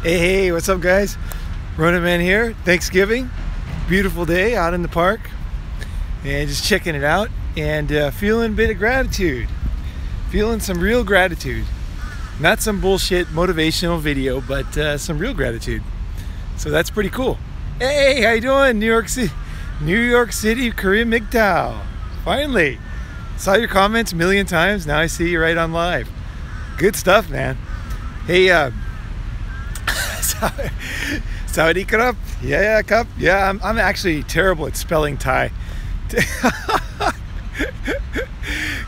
Hey, what's up guys? Ronin man here. Thanksgiving, beautiful day out in the park and just checking it out and feeling a bit of gratitude. Feeling some real gratitude. Not some bullshit motivational video, but some real gratitude. So that's pretty cool. Hey, how you doing? New York City, Korean MGTOW. Finally. Saw your comments a million times. Now I see you right on live. Good stuff, man. Hey, Saudi Cup. Yeah, Cup. Yeah, I'm actually terrible at spelling Thai.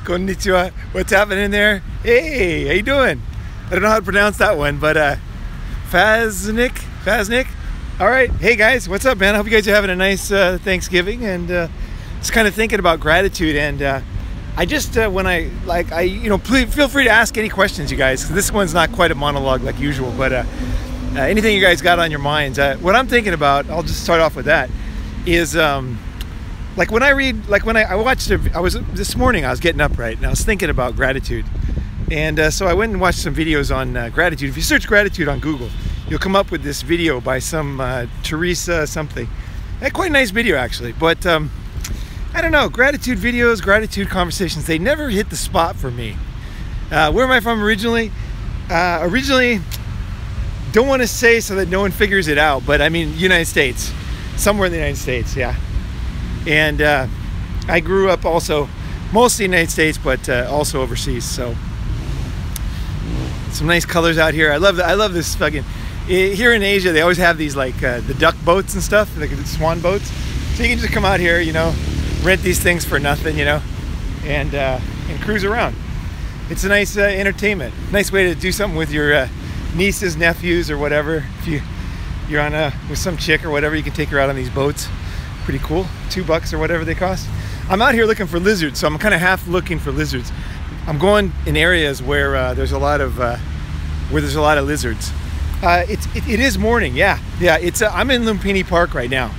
Konnichiwa. What's happening there? Hey, how you doing? I don't know how to pronounce that one, but Faznik. All right. Hey guys, what's up, man? I hope you guys are having a nice Thanksgiving and just kind of thinking about gratitude. And I just please feel free to ask any questions, you guys. This one's not quite a monologue like usual, but anything you guys got on your minds. What I'm thinking about, I'll just start off with that, is like when I read, like when I watched, this morning I was getting up, right, and I was thinking about gratitude. And so I went and watched some videos on gratitude. If you search gratitude on Google, you'll come up with this video by some Teresa something. Quite a nice video actually, but I don't know, gratitude videos, gratitude conversations, they never hit the spot for me. Where am I from originally? Originally, don't want to say so that no one figures it out, but I mean United States, somewhere in the United States, yeah. And I grew up also mostly in the United States, but also overseas. So some nice colors out here. I love this fucking. Here in Asia, they always have these like the duck boats and stuff, like the swan boats. So you can just come out here, you know, rent these things for nothing, you know, and cruise around. It's a nice entertainment, nice way to do something with your nieces, nephews, or whatever. If you're on with some chick or whatever, you can take her out on these boats. Pretty cool, $2 or whatever they cost. I'm out here looking for lizards, so I'm kind of half looking for lizards. I'm going in areas where there's a lot of lizards. It is morning, yeah. I'm in Lumpini Park right now,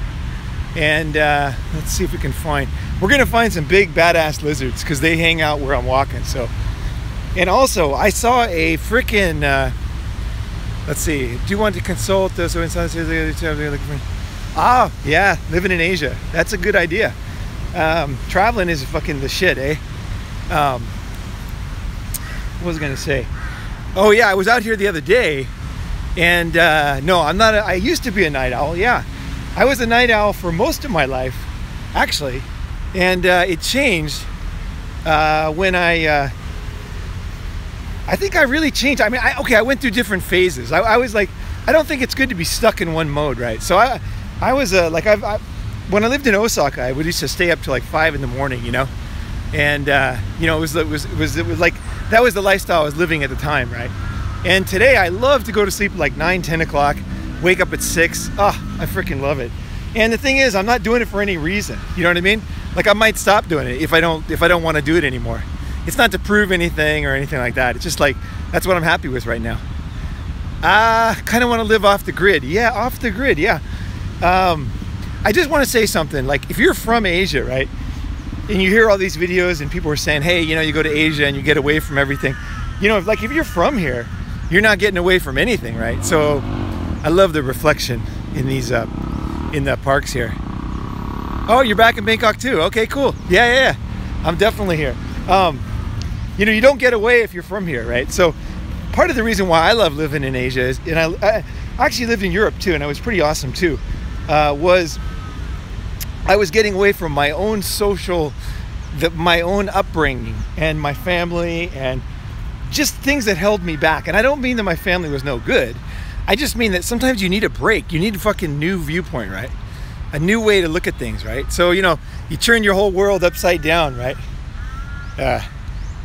and let's see if we can find. We're gonna find some big badass lizards because they hang out where I'm walking. So, and also I saw a freaking. Let's see. Do you want to consult those? Ah, yeah, living in Asia. That's a good idea. Traveling is fucking the shit, eh? What was I gonna say? Oh yeah, I was out here the other day, and no, I'm not. I used to be a night owl. Yeah, I was a night owl for most of my life, actually, and it changed when I think I really changed. I mean, I went through different phases. I was like, I don't think it's good to be stuck in one mode, right? So I was like, when I lived in Osaka, I would used to stay up till like 5 in the morning, you know, and you know, it was like that was the lifestyle I was living at the time, right? And today I love to go to sleep at like 9, 10 o'clock, wake up at 6. Oh, I freaking love it. And the thing is, I'm not doing it for any reason. You know what I mean? Like I might stop doing it if I don't want to do it anymore. It's not to prove anything or anything like that. It's just like, that's what I'm happy with right now. Kind of want to live off the grid. Yeah, off the grid, yeah. I just want to say something. Like, if you're from Asia, right, and you hear all these videos and people are saying, hey, you know, you go to Asia and you get away from everything. You know, like if you're from here, you're not getting away from anything, right? So I love the reflection in these, in the parks here. Oh, you're back in Bangkok too. Okay, cool. Yeah. I'm definitely here. You know, you don't get away if you're from here, right? So part of the reason why I love living in Asia is, and I actually lived in Europe too, and it was pretty awesome too, was I was getting away from my own my own upbringing and my family and just things that held me back. And I don't mean that my family was no good. I just mean that sometimes you need a break. You need a fucking new viewpoint, right? A new way to look at things, right? So, you know, you turn your whole world upside down, right?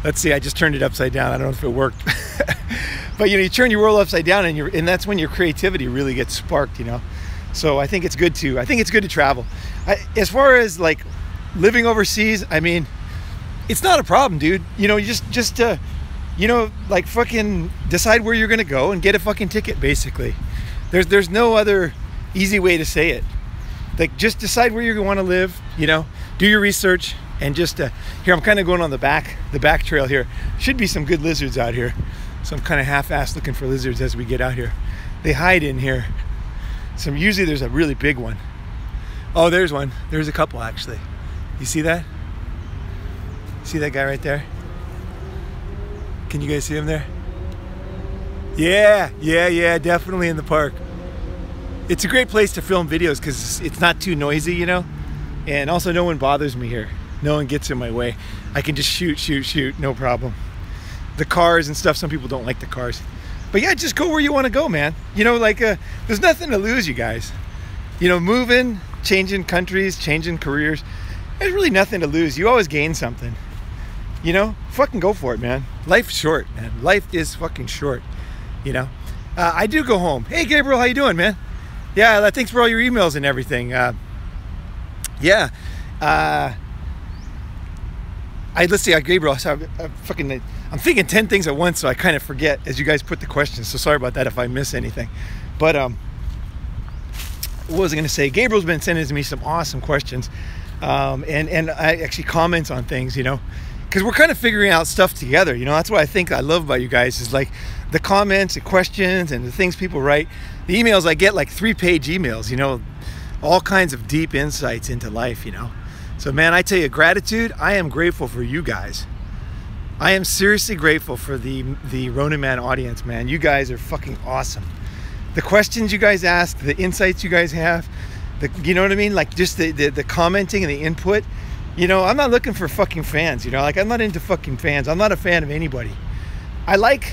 Let's see, I just turned it upside down. I don't know if it worked. But you know, you turn your world upside down and that's when your creativity really gets sparked, you know. So I think it's good to travel. As far as like living overseas, I mean, it's not a problem, dude. You know, you just you know, like fucking decide where you're gonna go and get a fucking ticket, basically. There's no other easy way to say it. Like, just decide where you want to live, you know, do your research, and just here I'm kind of going on the back trail here. Should be some good lizards out here, so I'm kind of half-assed looking for lizards as we get out here. They hide in here. Usually there's a really big one. Oh, there's one. There's a couple actually. You see that? See that guy right there? Can you guys see him there? Yeah, definitely in the park. It's a great place to film videos because it's not too noisy, you know? And also no one bothers me here. No one gets in my way. I can just shoot, no problem. The cars and stuff, some people don't like the cars. But yeah, just go where you want to go, man. You know, like, there's nothing to lose, you guys. You know, moving, changing countries, changing careers. There's really nothing to lose. You always gain something. You know, fucking go for it, man. Life's short, man. Life is fucking short, you know. I do go home. Hey, Gabriel, how you doing, man? Yeah, thanks for all your emails and everything. Yeah. Let's see, Gabriel, I'm thinking 10 things at once, so I kind of forget as you guys put the questions. So sorry about that if I miss anything. But what was I going to say? Gabriel's been sending me some awesome questions, and I actually comments on things, you know, because we're kind of figuring out stuff together. You know, that's what I think I love about you guys is like the comments, the questions, and the things people write. The emails I get, like 3-page emails, you know, all kinds of deep insights into life, you know. So man, I tell you, gratitude, I am grateful for you guys. I am seriously grateful for the Ronin Man audience, man. You guys are fucking awesome. The questions you guys ask, the insights you guys have, you know what I mean? Like just the commenting and the input. You know, I'm not looking for fucking fans, you know, like I'm not into fucking fans. I'm not a fan of anybody. I look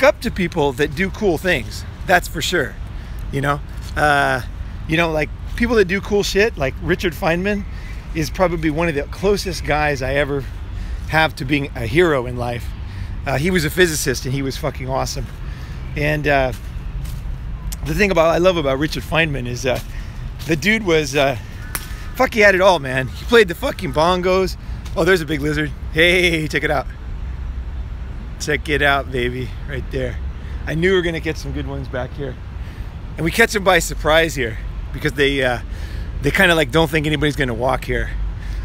up to people that do cool things. That's for sure. You know, like people that do cool shit, like Richard Feynman is probably one of the closest guys I ever have to being a hero in life. He was a physicist and he was fucking awesome. And the thing I love about Richard Feynman is the dude was, he had it all, man. He played the fucking bongos. Oh, there's a big lizard. Hey, check it out. Check it out, baby, right there. I knew we were gonna get some good ones back here. And we catch them by surprise here because they kind of like don't think anybody's gonna walk here.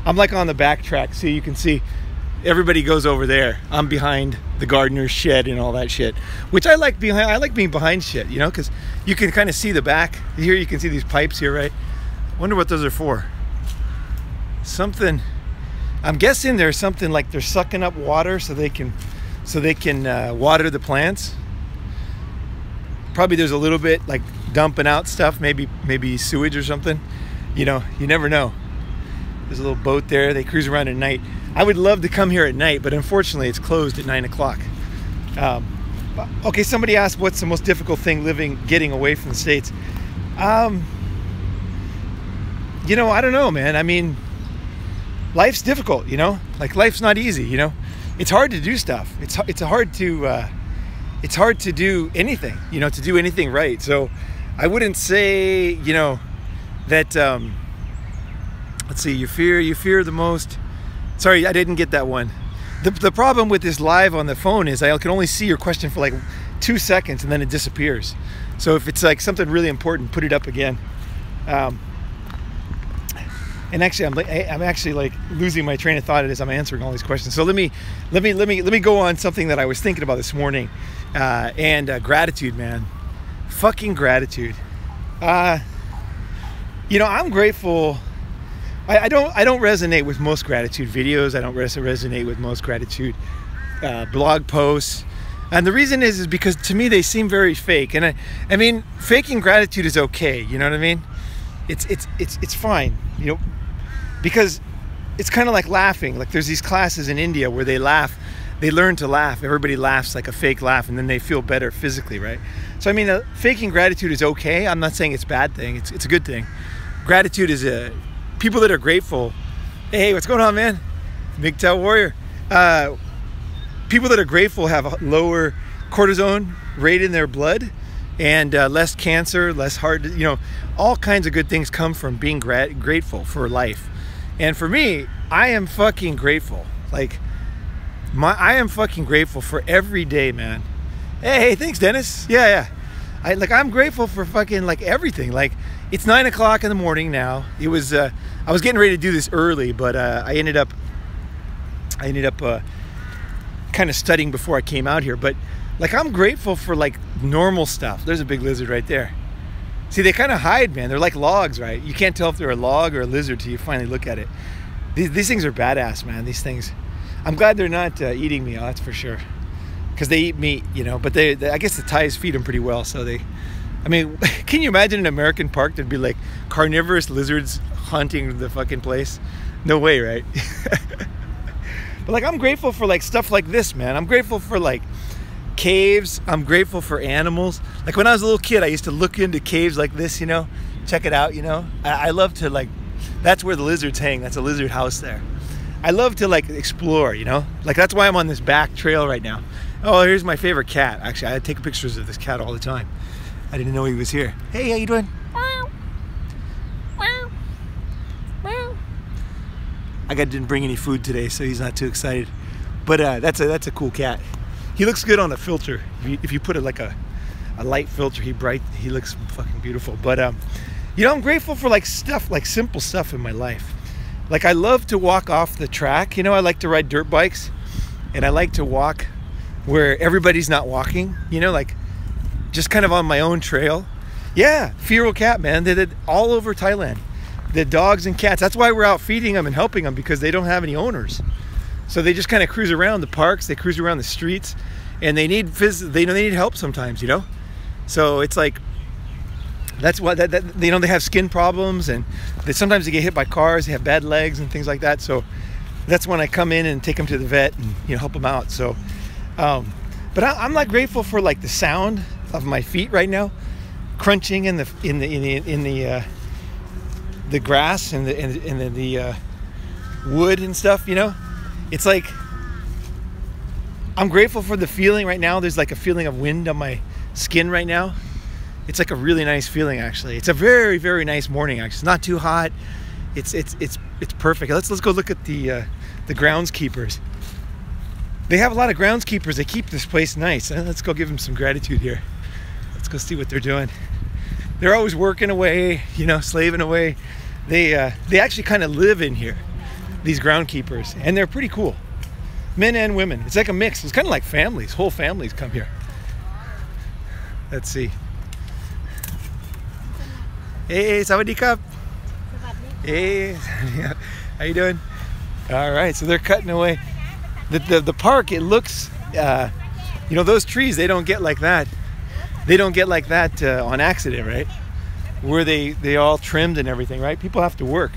I'm like on the back track, so you can see everybody goes over there. I'm behind the gardener's shed and all that shit, which I like being behind shit, you know, because you can kind of see the back. Here you can see these pipes here, right? Wonder what those are for. Something, I'm guessing there's something like they're sucking up water so they can water the plants. Probably there's a little bit like dumping out stuff, maybe sewage or something. You know, you never know. There's a little boat there. They cruise around at night. I would love to come here at night, but unfortunately it's closed at 9 o'clock. Okay, somebody asked what's the most difficult thing getting away from the States. You know, I don't know, man. I mean, life's difficult, you know? Like life's not easy, you know? It's hard to do stuff. It's hard to do anything, you know, to do anything right. So I wouldn't say, you know, that let's see, you fear the most. Sorry, I didn't get that one. The problem with this live on the phone is I can only see your question for like 2 seconds and then it disappears. So if it's like something really important, put it up again. And actually, I'm actually like losing my train of thought as I'm answering all these questions. So let me go on something that I was thinking about this morning, and gratitude, man, fucking gratitude. You know, I'm grateful. I don't resonate with most gratitude videos. I don't resonate with most gratitude blog posts, and the reason is because to me they seem very fake. And I mean, faking gratitude is okay. You know what I mean? It's fine. You know. Because it's kind of like laughing. Like there's these classes in India where they learn to laugh. Everybody laughs like a fake laugh and then they feel better physically, right? So I mean, faking gratitude is okay. I'm not saying it's a bad thing. It's a good thing. Gratitude is people that are grateful. Hey, what's going on, man? Big Tail Warrior. People that are grateful have a lower cortisone rate in their blood and less cancer, less heart, you know, all kinds of good things come from being grateful for life. And for me, I am fucking grateful. Like, I am fucking grateful for every day, man. Hey, thanks, Dennis. Yeah. I'm grateful for fucking like everything. Like, it's 9 o'clock in the morning now. It was, I was getting ready to do this early, but I ended up kind of studying before I came out here. But Like, I'm grateful for like normal stuff. There's a big lizard right there. See, they kind of hide, man. They're like logs, right? You can't tell if they're a log or a lizard till you finally look at it. These things are badass, man. These things. I'm glad they're not eating me, that's for sure. Because they eat meat, you know. But they, I guess the Thais feed them pretty well, so they... I mean, can you imagine an American park that'd be like carnivorous lizards haunting the fucking place? No way, right? But like, I'm grateful for like stuff like this, man. I'm grateful for like caves. I'm grateful for animals. Like when I was a little kid, I used to look into caves like this, you know, check it out, you know. I love to like, that's where the lizards hang. That's a lizard house there. I love to like explore, you know. Like that's why I'm on this back trail right now. Oh, here's my favorite cat. Actually, I take pictures of this cat all the time. I didn't know he was here. Hey, how you doing? Meow. Meow. Meow. I didn't bring any food today, so he's not too excited. But that's a cool cat. He looks good on a filter. If you put it like a light filter, he looks fucking beautiful. But you know, I'm grateful for like stuff, like simple stuff in my life. Like I love to walk off the track. You know, I like to ride dirt bikes, and I like to walk where everybody's not walking. You know, like just kind of on my own trail. Yeah, feral cat, man. They did all over Thailand. The dogs and cats. That's why we're out feeding them and helping them, because they don't have any owners. So they just kind of cruise around the parks. They cruise around the streets, and they need they need help sometimes, you know. So it's like that's what you know, they have skin problems, and sometimes they get hit by cars. They have bad legs and things like that. So that's when I come in and take them to the vet and, you know, help them out. So, but I'm like grateful for like the sound of my feet right now, crunching in the grass and the wood and stuff. You know, it's like I'm grateful for the feeling right now. There's like a feeling of wind on my skin right now. It's like a really nice feeling, actually. It's a very, very nice morning. Actually, it's not too hot. It's perfect. Let's go look at the groundskeepers. They have a lot of groundskeepers. They keep this place nice. Let's go give them some gratitude here. Let's go see what they're doing. They're always working away, you know, slaving away. They actually kind of live in here, these groundkeepers, and they're pretty cool. Men and women. It's like a mix. It's kind of like families. Whole families come here. Let's see. Hey, sawadee krap. Hey, how you doing? All right, so they're cutting away. The park, it looks, you know, those trees, they don't get like that. They don't get like that on accident, right? Where they all trimmed and everything, right? People have to work,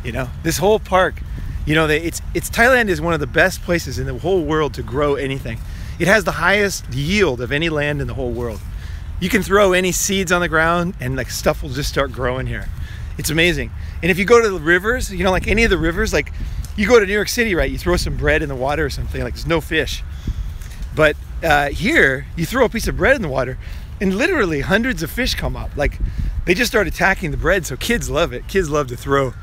you know. This whole park, you know, it's Thailand is one of the best places in the whole world to grow anything. It has the highest yield of any land in the whole world. You can throw any seeds on the ground and like stuff will just start growing here. It's amazing. And if you go to the rivers, you know, like any of the rivers, like you go to New York City, right? You throw some bread in the water or something, like there's no fish. But here, you throw a piece of bread in the water and literally hundreds of fish come up. Like they just start attacking the bread, so kids love it. Kids love to throw.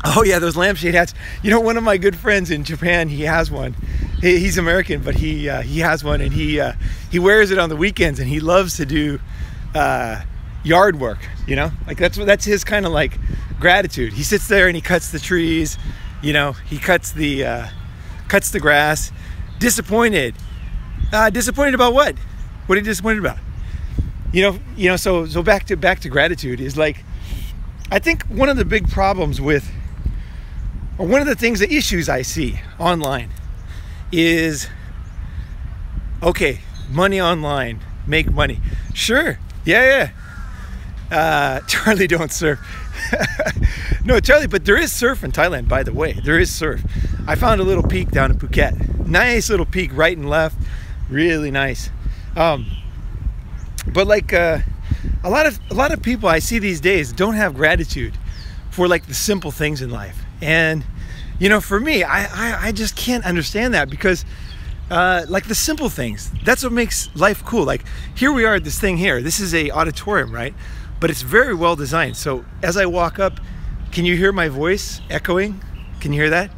Oh yeah, those lampshade hats. You know, one of my good friends in Japan, he has one. He's American, but he has one, and he wears it on the weekends, and he loves to do yard work. You know, like that's his kind of like gratitude. He sits there and he cuts the trees. You know, he cuts the grass. Disappointed. Disappointed about what? What are you disappointed about? You know. So back to gratitude is like, I think one of the big problems with, or one of the issues I see online is, okay, money online, make money. Sure, yeah. Charlie, don't surf. No, Charlie, but there is surf in Thailand, by the way. There is surf. I found a little peak down in Phuket. Nice little peak, right and left. Really nice. But like a lot of people I see these days don't have gratitude for like the simple things in life. And you know, for me, I just can't understand that, because like the simple things, that's what makes life cool. Like here we are at this thing here. This is a auditorium, right? But it's very well designed. So as I walk up, can you hear my voice echoing? Can you hear that?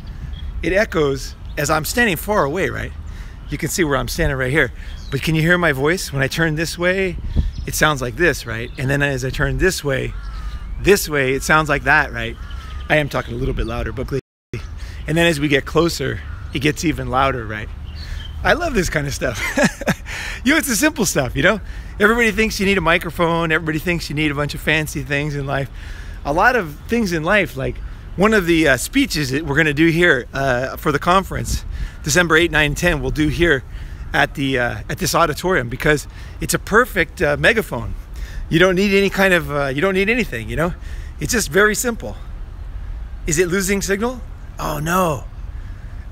It echoes as I'm standing far away, right? You can see where I'm standing right here. But can you hear my voice? When I turn this way, it sounds like this, right? And then as I turn this way, it sounds like that, right? I am talking a little bit louder, but and then as we get closer, it gets even louder, right? I love this kind of stuff. You know, it's the simple stuff, you know? Everybody thinks you need a microphone. Everybody thinks you need a bunch of fancy things in life. A lot of things in life, like one of the speeches that we're going to do here for the conference, December 8, 9, and 10, we'll do here at this auditorium, because it's a perfect megaphone. You don't need any kind of, you don't need anything, you know? It's just very simple. Is it losing signal? Oh no.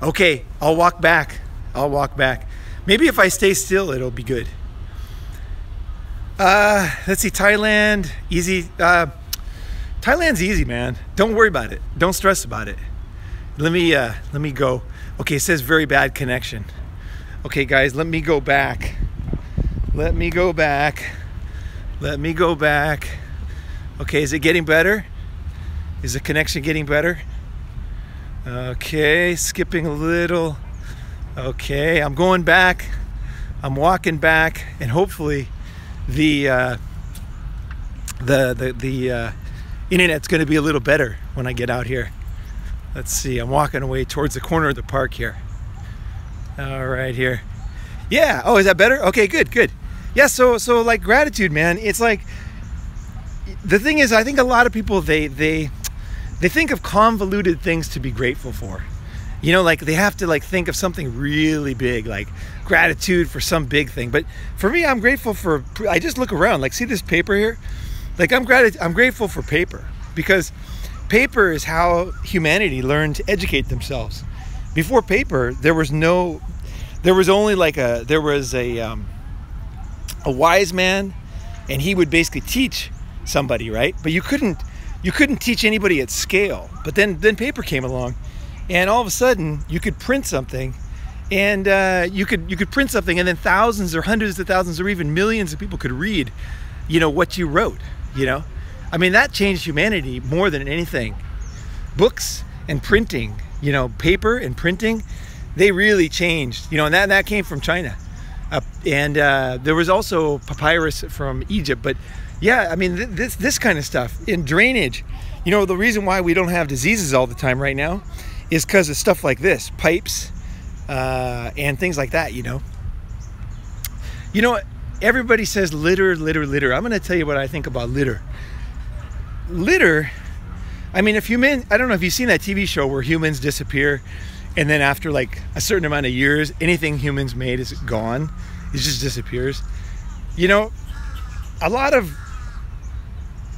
Okay, I'll walk back. I'll walk back. Maybe if I stay still, it'll be good. Let's see, Thailand, easy. Thailand's easy, man. Don't worry about it. Don't stress about it. Let me go. Okay, it says very bad connection. Okay, guys, let me go back. Let me go back. Let me go back. Okay, is it getting better? Is the connection getting better? Okay, skipping a little. Okay, I'm going back. I'm walking back, and hopefully the internet's going to be a little better when I get out here. Let's see. I'm walking away towards the corner of the park here. All right, here. Yeah. Oh, is that better? Okay, good, good. Yeah. So like gratitude, man. It's like, the thing is, I think a lot of people they think of convoluted things to be grateful for. You know, like they have to like think of something really big, like gratitude for some big thing. But for me, I'm grateful for, I just look around, like see this paper here? Like I'm grateful for paper, because paper is how humanity learned to educate themselves. Before paper, there was only like a wise man, and he would basically teach somebody, right? But you couldn't teach anybody at scale. But then paper came along, and all of a sudden you could print something, and you could print something, and then thousands or hundreds of thousands or even millions of people could read, you know, what you wrote. You know, I mean, that changed humanity more than anything. Books and printing, you know, paper and printing, they really changed. You know, and that came from China, and there was also papyrus from Egypt. But yeah, I mean, this kind of stuff in drainage. You know, the reason why we don't have diseases all the time right now is because of stuff like this, pipes and things like that. You know, everybody says litter, litter, litter. I'm going to tell you what I think about litter. Litter, I mean, I don't know if you've seen that TV show where humans disappear, and then after like a certain amount of years, anything humans made is gone. It just disappears. You know, a lot of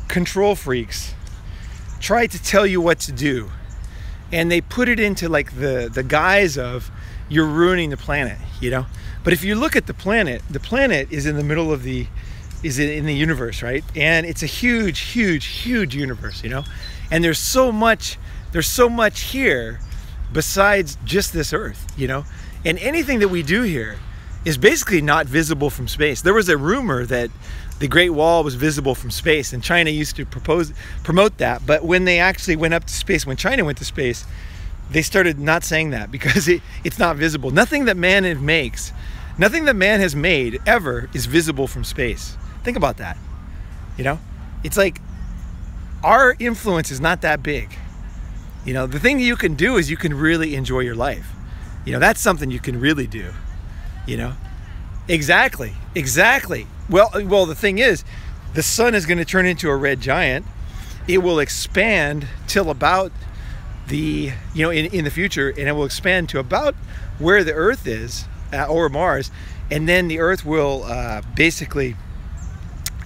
control freaks try to tell you what to do, and they put it into like the guise of you're ruining the planet, you know? But if you look at the planet is in the middle of in the universe, right? And it's a huge, huge, huge universe, you know? And there's so much here besides just this Earth, you know? And anything that we do here is basically not visible from space. There was a rumor that the Great Wall was visible from space, and China used to promote that. But when they actually went up to space, when China went to space, they started not saying that, because it's not visible. Nothing that man has made ever is visible from space. Think about that. You know, it's like our influence is not that big. You know, the thing that you can do is you can really enjoy your life. You know, that's something you can really do. You know, exactly. Well, the thing is, the sun is going to turn into a red giant. It will expand till about in the future, and it will expand to about where the Earth is, or Mars, and then the Earth will basically,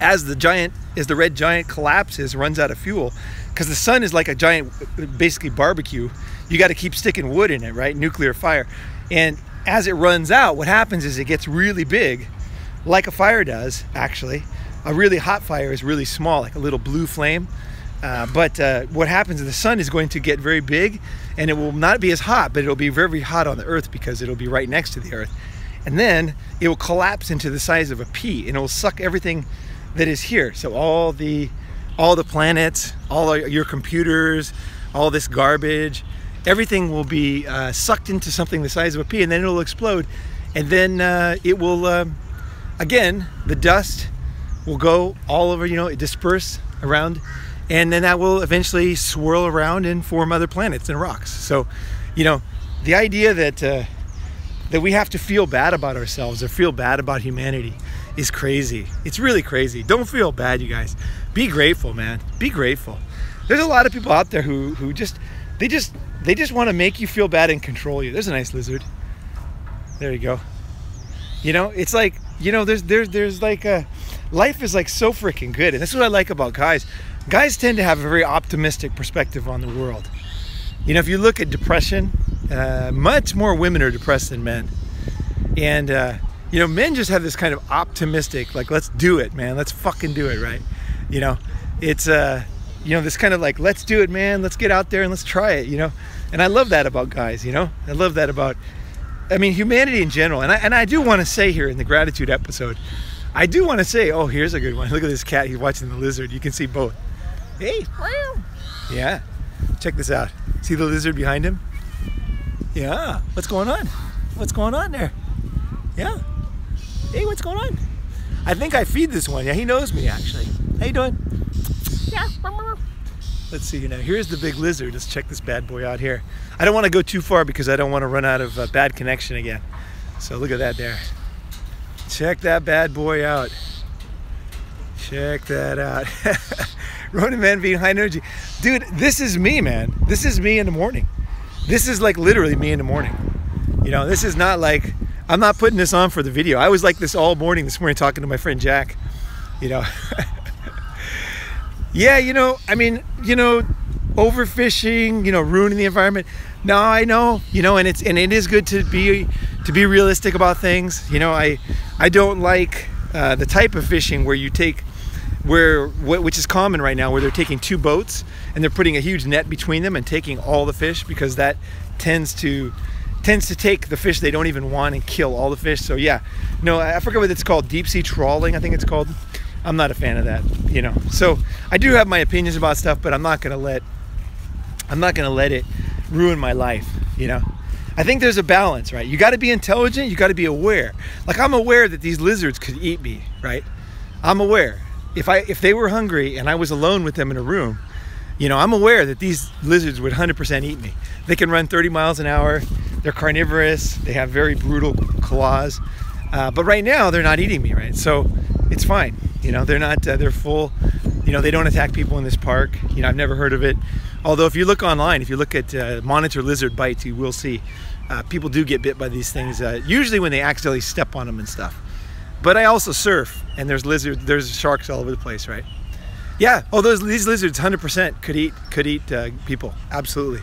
as the red giant collapses, runs out of fuel, because the sun is like a giant, basically barbecue. You got to keep sticking wood in it, right? Nuclear fire. And as it runs out, what happens is it gets really big, like a fire does, actually. A really hot fire is really small, like a little blue flame. But what happens is the sun is going to get very big, and it will not be as hot, but it'll be very, very hot on the Earth, because it'll be right next to the Earth. And then it will collapse into the size of a pea, and it will suck everything that is here. So all the planets, all your computers, all this garbage, everything will be sucked into something the size of a pea, and then it'll explode. And then it will, again, the dust will go all over, you know, disperse around, and then that will eventually swirl around and form other planets and rocks. So, you know, the idea that that we have to feel bad about ourselves or feel bad about humanity is crazy. It's really crazy. Don't feel bad, you guys. Be grateful, man. Be grateful. There's a lot of people out there who just want to make you feel bad and control you. There's a nice lizard. There you go. You know, it's like, you know, there's like a life is like so freaking good, and this is what I like about guys. Guys tend to have a very optimistic perspective on the world. You know, if you look at depression, much more women are depressed than men. And, you know, men just have this kind of optimistic, like, let's do it, man. Let's fucking do it, right? You know, it's, you know, this kind of like, let's do it, man. Let's get out there and let's try it, you know? And I love that about guys, you know? I love that about, I mean, humanity in general. And I do want to say here in the gratitude episode, I do want to say, oh, here's a good one. Look at this cat. He's watching the lizard. You can see both. Hey, yeah. Check this out. See the lizard behind him? Yeah. What's going on? What's going on there? Yeah. Hey, what's going on? I think I feed this one. Yeah, he knows me, actually. How you doing? Yeah. Let's see now. Here's the big lizard. Let's check this bad boy out here. I don't want to go too far because I don't want to run out of bad connection again. So look at that there. Check that bad boy out. Check that out. Ronin man being high energy. Dude, this is me, man. This is me in the morning. This is like literally me in the morning. You know, this is not like, I'm not putting this on for the video. I was like this all morning this morning talking to my friend Jack. You know. Yeah, you know, I mean, you know, overfishing, you know, ruining the environment. No, I know, you know, and it is good to be realistic about things. You know, I don't like the type of fishing where you take, which is common right now, where they're taking two boats and they're putting a huge net between them and taking all the fish, because that tends to take the fish they don't even want and kill all the fish. So yeah, no, I forget what it's called, deep sea trawling, I think it's called. I'm not a fan of that, you know. So I do have my opinions about stuff, but I'm not gonna let it ruin my life, you know. I think there's a balance, right? You got to be intelligent, you got to be aware. Like, I'm aware that these lizards could eat me, right? I'm aware. If they were hungry and I was alone with them in a room, you know, I'm aware that these lizards would 100% eat me. They can run 30 miles an hour. They're carnivorous. They have very brutal claws. But right now they're not eating me, right? So it's fine. You know, they're not, they're full, you know, they don't attack people in this park. You know, I've never heard of it. Although if you look online, if you look at monitor lizard bites, you will see people do get bit by these things, usually when they accidentally step on them and stuff. But I also surf, and there's sharks all over the place, right? Yeah, oh, these lizards 100% could eat people, absolutely.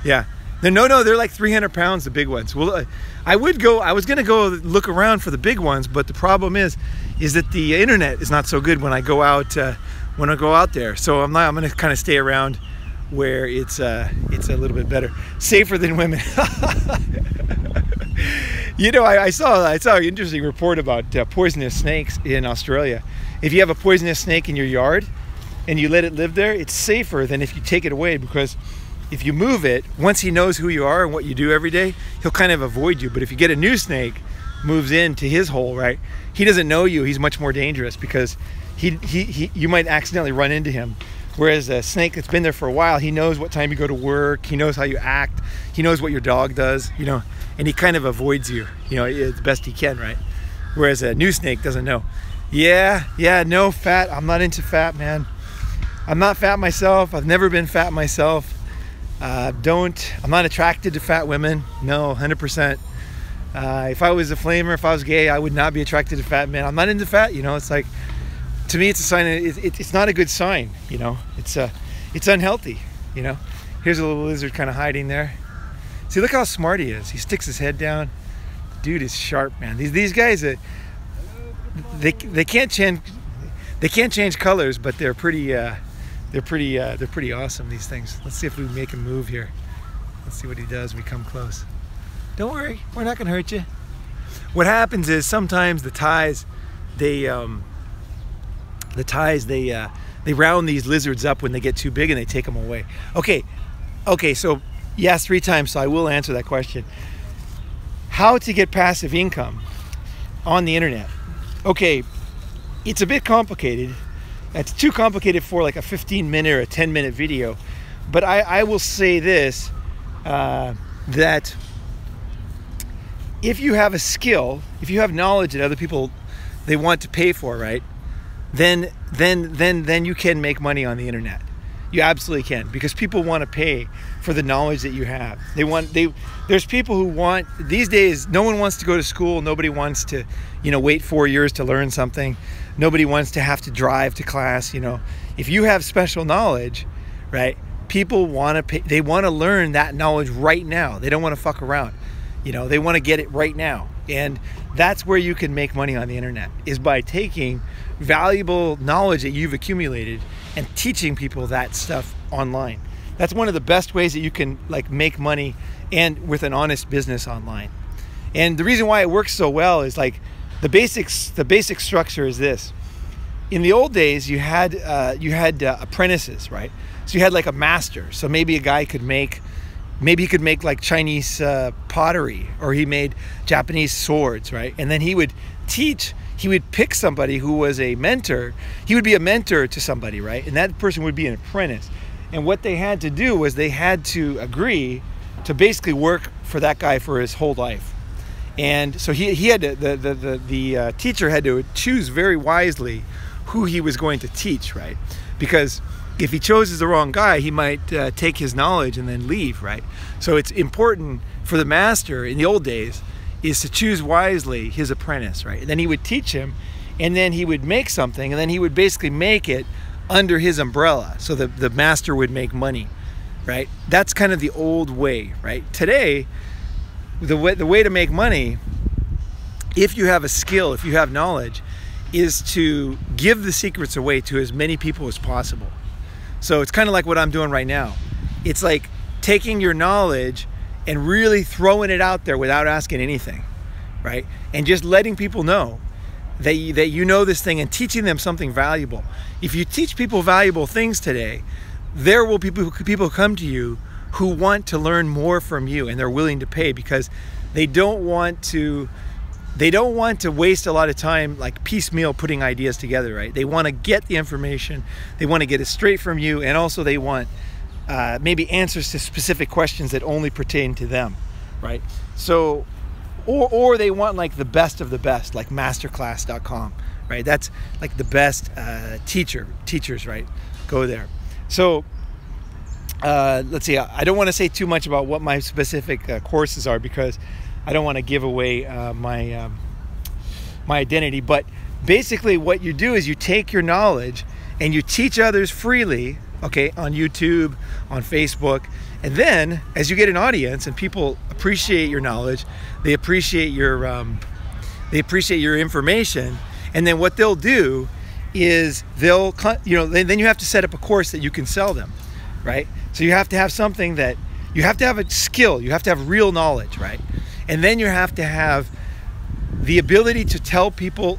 Yeah. No, they're like 300 pounds, the big ones. Well, I was gonna go look around for the big ones, but the problem is that the internet is not so good when I go out there. So I'm gonna kind of stay around where it's a little bit better, safer than women. You know, I saw an interesting report about poisonous snakes in Australia. If you have a poisonous snake in your yard and you let it live there, it's safer than if you take it away, because if you move it, once he knows who you are and what you do every day, he'll kind of avoid you. But if you get a new snake, moves into his hole, right? He doesn't know you. He's much more dangerous, because you might accidentally run into him. Whereas a snake that's been there for a while, he knows what time you go to work. He knows how you act. He knows what your dog does, you know, and he kind of avoids you, you know, as best he can, right? Whereas a new snake doesn't know. Yeah, no fat. I'm not into fat, man. I'm not fat myself. I've never been fat myself. I'm not attracted to fat women. No, 100%. If I was a flamer, if I was gay, I would not be attracted to fat men. I'm not into fat, you know. It's like, to me, it's a sign. It's not a good sign, you know. It's unhealthy, you know. Here's a little lizard kind of hiding there. See, look how smart he is. He sticks his head down. Dude is sharp, man. These guys, they can't change colors, but they're pretty awesome, these things. Let's see if we can make him move here. Let's see what he does when we come close. Don't worry, we're not gonna hurt you. What happens is sometimes the ties, they round these lizards up when they get too big and they take them away. Okay, so you asked 3 times, so I will answer that question. How to get passive income on the internet? Okay, it's a bit complicated. It's too complicated for like a 15-minute or a 10-minute video, but I will say this, that if you have a skill, if you have knowledge that other people, they want to pay for, right? Then you can make money on the internet. You absolutely can, because people want to pay for the knowledge that you have. There's people who want, these days, no one wants to go to school. Nobody wants to, wait 4 years to learn something. Nobody wants to have to drive to class. If you have special knowledge, right? People want to pay. They want to learn that knowledge right now. They don't want to fuck around. They want to get it right now. And that's where you can make money on the internet, is by taking valuable knowledge that you've accumulated and teaching people that stuff online. That's one of the best ways that you can make money, and with an honest business online. And the reason why it works so well is the basic structure is this. In the old days, you had apprentices, right? So you had a master. So maybe a guy could make, maybe he could make Chinese pottery, or he made Japanese swords, right? And then he would teach. He would pick somebody who was a mentor. He would be a mentor to somebody, right? And that person would be an apprentice. And what they had to do was they had to agree to basically work for that guy for his whole life. And so he had to, the teacher had to choose very wisely who he was going to teach, right? Because if he chooses the wrong guy, he might take his knowledge and then leave, right? So it's important for the master in the old days is to choose wisely his apprentice, right? And then he would teach him, and then he would make something, and then he would basically make it under his umbrella, so the master would make money, right? That's kind of the old way, right? Today, the way to make money, if you have a skill, if you have knowledge, is to give the secrets away to as many people as possible. So it's kind of like what I'm doing right now. It's like taking your knowledge and really throwing it out there without asking anything, right? And just letting people know that you know this thing, and teaching them something valuable. If you teach people valuable things today, there will be people come to you who want to learn more from you, and they're willing to pay, because they don't want to waste a lot of time piecemeal putting ideas together, right? They want to get the information, they want to get it straight from you, and also they want maybe answers to specific questions that only pertain to them, right? So, or they want the best of the best, like masterclass.com, right? That's the best teachers, right? Go there. So let's see, I don't want to say too much about what my specific courses are, because I don't want to give away my identity. But basically what you do is you take your knowledge and you teach others freely, okay, on YouTube, on Facebook. And then as you get an audience and people appreciate your knowledge, they appreciate your information, and then what they'll do is then you have to set up a course that you can sell them, right? So you have to have something that, you have to have a skill, you have to have real knowledge, right? And then you have to have the ability to tell people,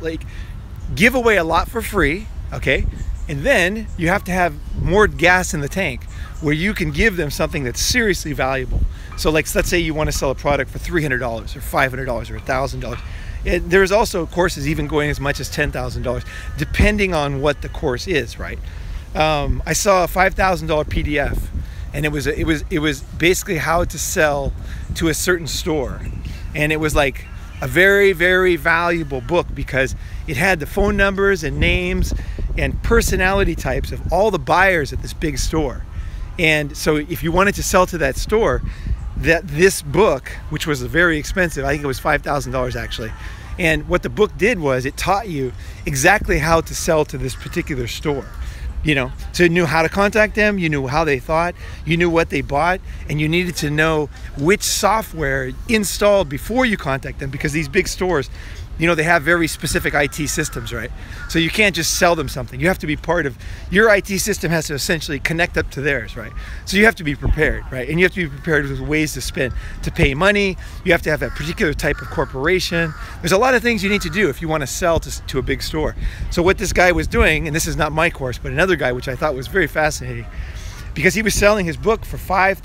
give away a lot for free, okay? And then you have to have more gas in the tank where you can give them something that's seriously valuable. So let's say you want to sell a product for $300 or $500 or $1,000. There's also courses even going as much as $10,000, depending on what the course is, right? I saw a $5,000 PDF, and it was basically how to sell to a certain store. And it was a very, very valuable book, because it had the phone numbers and names and personality types of all the buyers at this big store. And so if you wanted to sell to that store, this book, which was very expensive, I think it was $5,000 actually, and what the book did was it taught you exactly how to sell to this particular store. So you knew how to contact them, you knew how they thought, you knew what they bought, and you needed to know which software installed before you contact them, because these big stores, they have very specific IT systems, right? So you can't just sell them something. You have to be part of, your IT system has to essentially connect up to theirs, right? So you have to be prepared, right? And you have to be prepared with ways to spend, to pay money. You have to have a particular type of corporation. There's a lot of things you need to do if you want to sell to a big store. So what this guy was doing, and this is not my course, but another guy, which I thought was very fascinating, because he was selling his book for $5,000,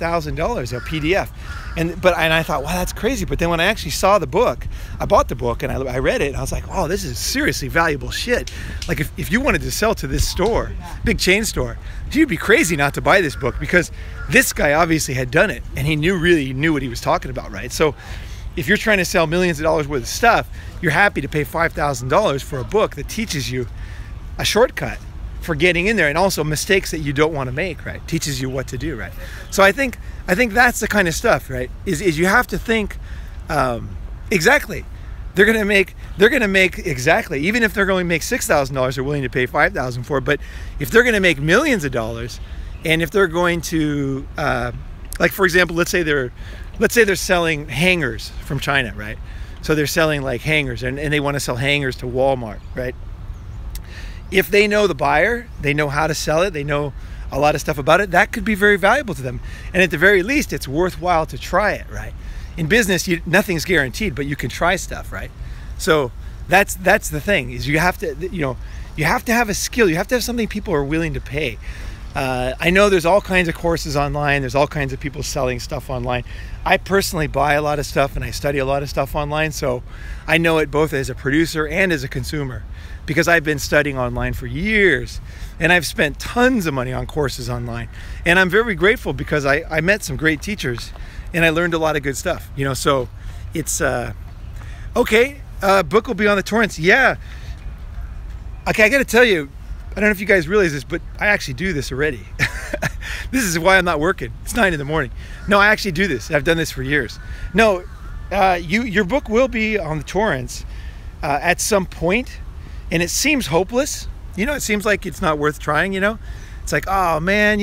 a PDF. And I thought, wow, that's crazy. But then when I actually saw the book, I bought the book and I read it, and I was like, oh, this is seriously valuable shit. If you wanted to sell to this store, big chain store, you'd be crazy not to buy this book, because this guy obviously had done it, and he really knew what he was talking about, right? So if you're trying to sell millions of dollars worth of stuff, you're happy to pay $5,000 for a book that teaches you a shortcut for getting in there, and also mistakes that you don't want to make, right? Teaches you what to do, right? So I think that's the kind of stuff, right? Is you have to think exactly. They're gonna make exactly, even if they're going to make $6,000, they're willing to pay $5,000 for it. But if they're going to make millions of dollars, and if they're going to like, for example, let's say they're selling hangers from China, right? So they're selling like hangers, and they want to sell hangers to Walmart, right? If they know the buyer, they know how to sell it, they know a lot of stuff about it, that could be very valuable to them. And at the very least, it's worthwhile to try it, right? In business, nothing's guaranteed, but you can try stuff, right? So that's the thing, is you have to, you have to have a skill. You have to have something people are willing to pay. I know there's all kinds of courses online. There's all kinds of people selling stuff online. I personally buy a lot of stuff and I study a lot of stuff online. So I know it both as a producer and as a consumer, because I've been studying online for years and I've spent tons of money on courses online. And I'm very grateful because I met some great teachers and I learned a lot of good stuff, so it's, okay, book will be on the torrents. Yeah. Okay, I got to tell you, I don't know if you guys realize this, but I actually do this already. This is why I'm not working. It's 9 in the morning. No, I actually do this. I've done this for years. No, your book will be on the torrents at some point, and it seems hopeless. It seems like it's not worth trying. It's like, oh man,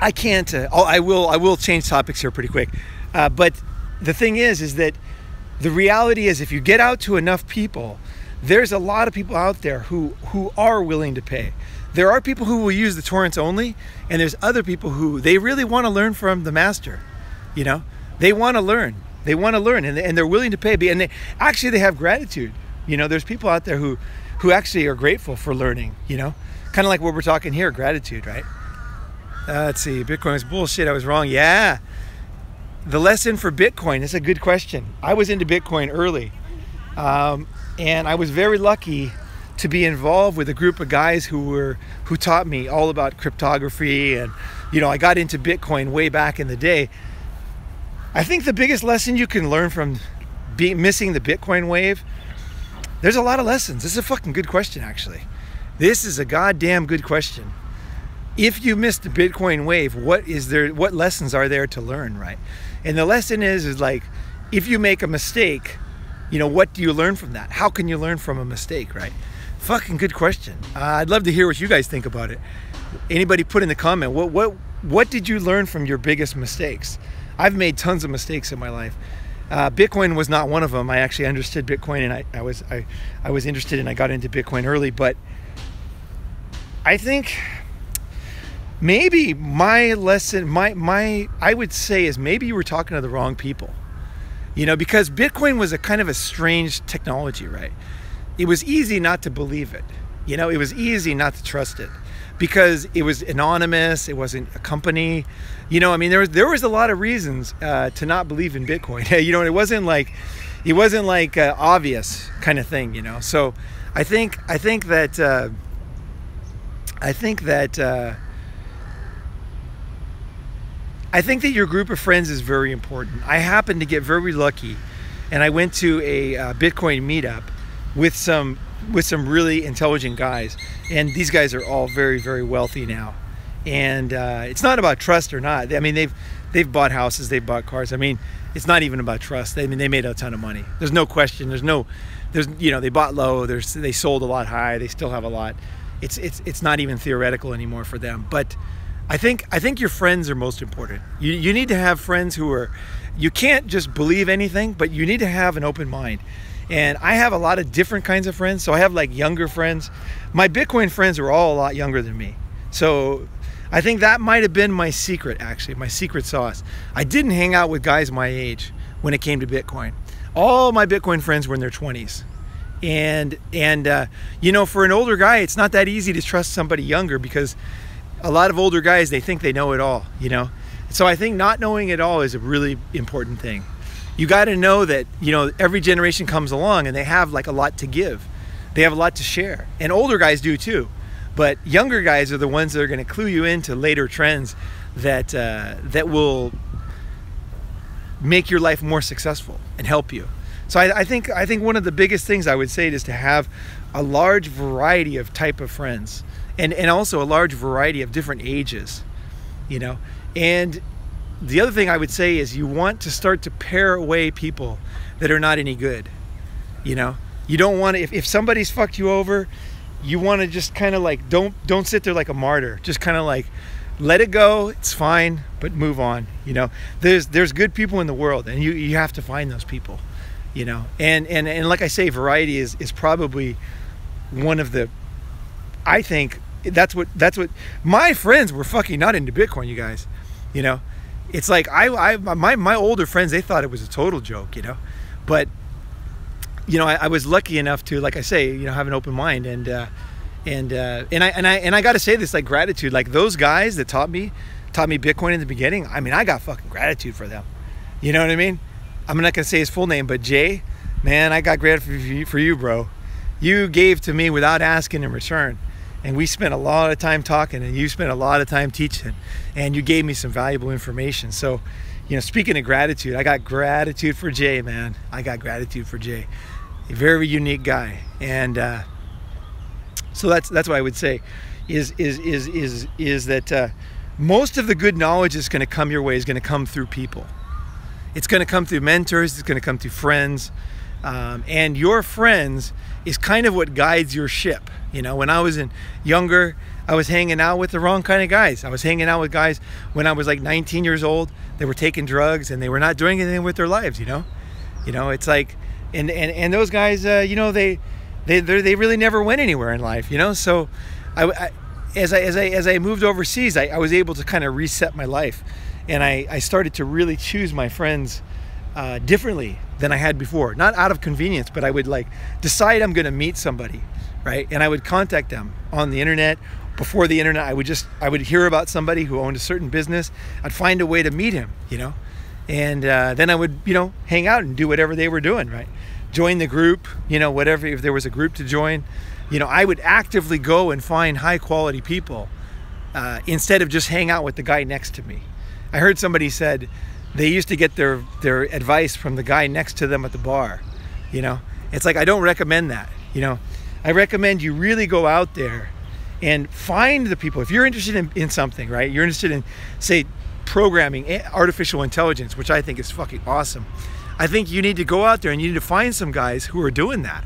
I can't. I will change topics here pretty quick. But the thing is that the reality is, if you get out to enough people, there's a lot of people out there who are willing to pay. There are people who will use the torrents only, and there's other people who they really want to learn from the master. They want to learn. They want to learn, and they're willing to pay. And they have gratitude. There's people out there who actually are grateful for learning. Kind of like what we're talking here, gratitude, right? Let's see. Bitcoin was bullshit. I was wrong. Yeah. The lesson for Bitcoin is a good question. I was into Bitcoin early. And I was very lucky to be involved with a group of guys who taught me all about cryptography, and I got into Bitcoin way back in the day. I think the biggest lesson you can learn from missing the Bitcoin wave, there's a lot of lessons. This is a fucking good question, actually. This is a goddamn good question. If you missed the Bitcoin wave, what lessons are there to learn, right? And the lesson is like, if you make a mistake, what do you learn from that? How can you learn from a mistake, right? Fucking good question. I'd love to hear what you guys think about it. Anybody put in the comment, what did you learn from your biggest mistakes? I've made tons of mistakes in my life. Bitcoin was not one of them. I actually understood Bitcoin, and I was interested, and I got into Bitcoin early. But I think maybe my lesson, I would say, is maybe you were talking to the wrong people. Because Bitcoin was a kind of a strange technology, right? It was easy not to believe it. It was easy not to trust it because it was anonymous. It wasn't a company. There was a lot of reasons to not believe in Bitcoin. It wasn't like obvious kind of thing. So I think that your group of friends is very important. I happened to get very lucky, and I went to a Bitcoin meetup with some really intelligent guys, and these guys are all very, very wealthy now. And it's not about trust or not. They've bought houses, they've bought cars. It's not even about trust. They made a ton of money. There's no question. They bought low. They sold a lot high. They still have a lot. It's not even theoretical anymore for them. But I think your friends are most important. You need to have friends you can't just believe anything, but you need to have an open mind. And I have a lot of different kinds of friends. So I have like younger friends. My Bitcoin friends are all a lot younger than me. So I think that might have been my secret, actually, my secret sauce. I didn't hang out with guys my age when it came to Bitcoin. All my Bitcoin friends were in their 20s. And for an older guy, it's not that easy to trust somebody younger, because a lot of older guys, they think they know it all, So I think not knowing it all is a really important thing. You got to know that, every generation comes along and they have like a lot to give. They have a lot to share. And older guys do too. But younger guys are the ones that are going to clue you into later trends that will make your life more successful and help you. So I think one of the biggest things I would say is to have a large variety of type of friends, and also a large variety of different ages, you know. And the other thing I would say is you want to start to pare away people that are not any good, you know. You don't want to, if somebody's fucked you over, you want to just kind of like, don't sit there like a martyr. Just kind of like, let it go, it's fine, but move on, you know. There's good people in the world, and you have to find those people, you know. And like I say, variety is probably one of the, I think that's what my friends were fucking not into Bitcoin, you guys, you know. It's like my older friends, they thought it was a total joke, you know. But you know, I was lucky enough to, like I say, you know, have an open mind, and I got to say this, like, gratitude, like those guys that taught me Bitcoin in the beginning. I mean, I got fucking gratitude for them. You know what I mean? I'm not gonna say his full name, but Jay, man, I got gratitude for you, bro. You gave to me without asking in return, and we spent a lot of time talking, and you spent a lot of time teaching, and you gave me some valuable information. So, you know, speaking of gratitude, I got gratitude for Jay, man. I got gratitude for Jay. A very unique guy, and so that's what I would say is that most of the good knowledge is going to come your way is going to come through people. It's going to come through mentors. It's going to come through friends, and your friends is kind of what guides your ship. You know, when I was younger, I was hanging out with the wrong kind of guys. I was hanging out with guys when I was like 19 years old. They were taking drugs and they were not doing anything with their lives. You know, it's like. And those guys, you know, they really never went anywhere in life, you know. So, as I moved overseas, I was able to kind of reset my life, and I started to really choose my friends differently than I had before. Not out of convenience, but I would like decide I'm going to meet somebody, right? And I would contact them on the internet. Before the internet, I would hear about somebody who owned a certain business. I'd find a way to meet him, you know. And then I would, you know, hang out and do whatever they were doing, right? Join the group, you know, whatever, if there was a group to join. You know, I would actively go and find high quality people instead of just hang out with the guy next to me. I heard somebody said they used to get their advice from the guy next to them at the bar, you know. It's like, I don't recommend that, you know. I recommend you really go out there and find the people. If you're interested in something, right? You're interested in, say, programming, artificial intelligence, which I think is fucking awesome. I think you need to go out there and you need to find some guys who are doing that.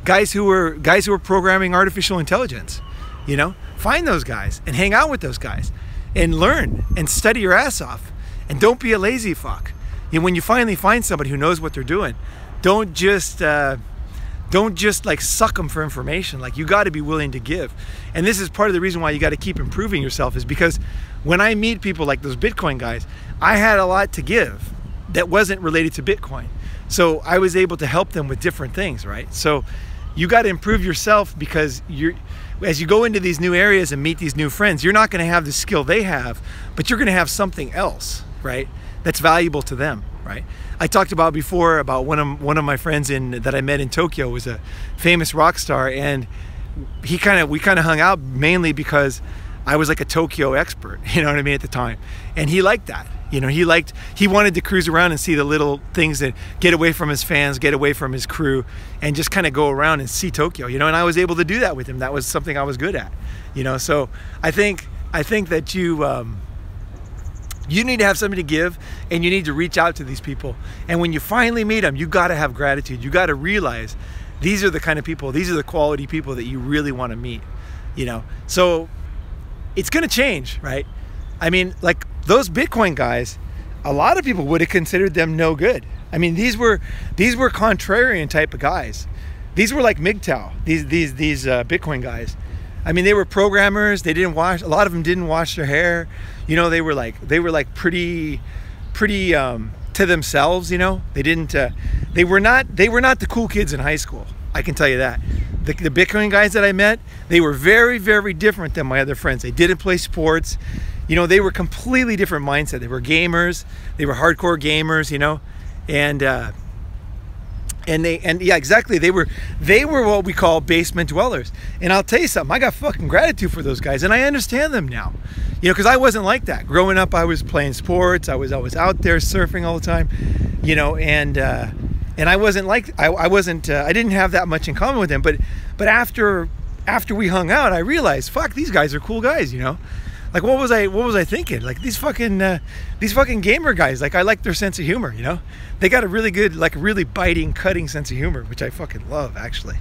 Guys who are programming artificial intelligence. You know, find those guys and hang out with those guys and learn and study your ass off, and don't be a lazy fuck. And when you finally find somebody who knows what they're doing, don't just like suck them for information. Like, you got to be willing to give. And this is part of the reason why you got to keep improving yourself, is because when I meet people like those Bitcoin guys, I had a lot to give that wasn't related to Bitcoin. So I was able to help them with different things, right? So you got to improve yourself, because as you go into these new areas and meet these new friends, you're not going to have the skill they have, but you're going to have something else, right? That's valuable to them, right? I talked about before about one of my friends that I met in Tokyo was a famous rock star, and we kind of hung out mainly because I was like a Tokyo expert, you know what I mean, at the time. And he liked that. You know, he wanted to cruise around and see the little things, that get away from his fans, get away from his crew, and just kind of go around and see Tokyo, you know. And I was able to do that with him. That was something I was good at, you know. So I think that you need to have something to give, and you need to reach out to these people. And when you finally meet them, you got to have gratitude. You got to realize these are the kind of people, these are the quality people that you really want to meet, you know. So it's going to change, right? I mean, like those Bitcoin guys, a lot of people would have considered them no good. I mean, these were contrarian type of guys. These were like MGTOW, these Bitcoin guys. I mean, they were programmers. They didn't wash. A lot of them didn't wash their hair. You know, they were like pretty to themselves. You know, they didn't. They were not the cool kids in high school. I can tell you that. The Bitcoin guys that I met, they were very, very different than my other friends. They didn't play sports. You know, they were completely different mindset. They were gamers. They were hardcore gamers. You know, and And yeah, exactly. They were what we call basement dwellers. And I'll tell you something, I got fucking gratitude for those guys, and I understand them now. You know, because I wasn't like that. Growing up, I was playing sports. I was always out there surfing all the time. You know, and I wasn't like I didn't have that much in common with them. But after we hung out, I realized, fuck, these guys are cool guys. You know, like what was I thinking? Like these fucking gamer guys. Like I like their sense of humor. You know, they got a really good, like really biting, cutting sense of humor, which I fucking love actually.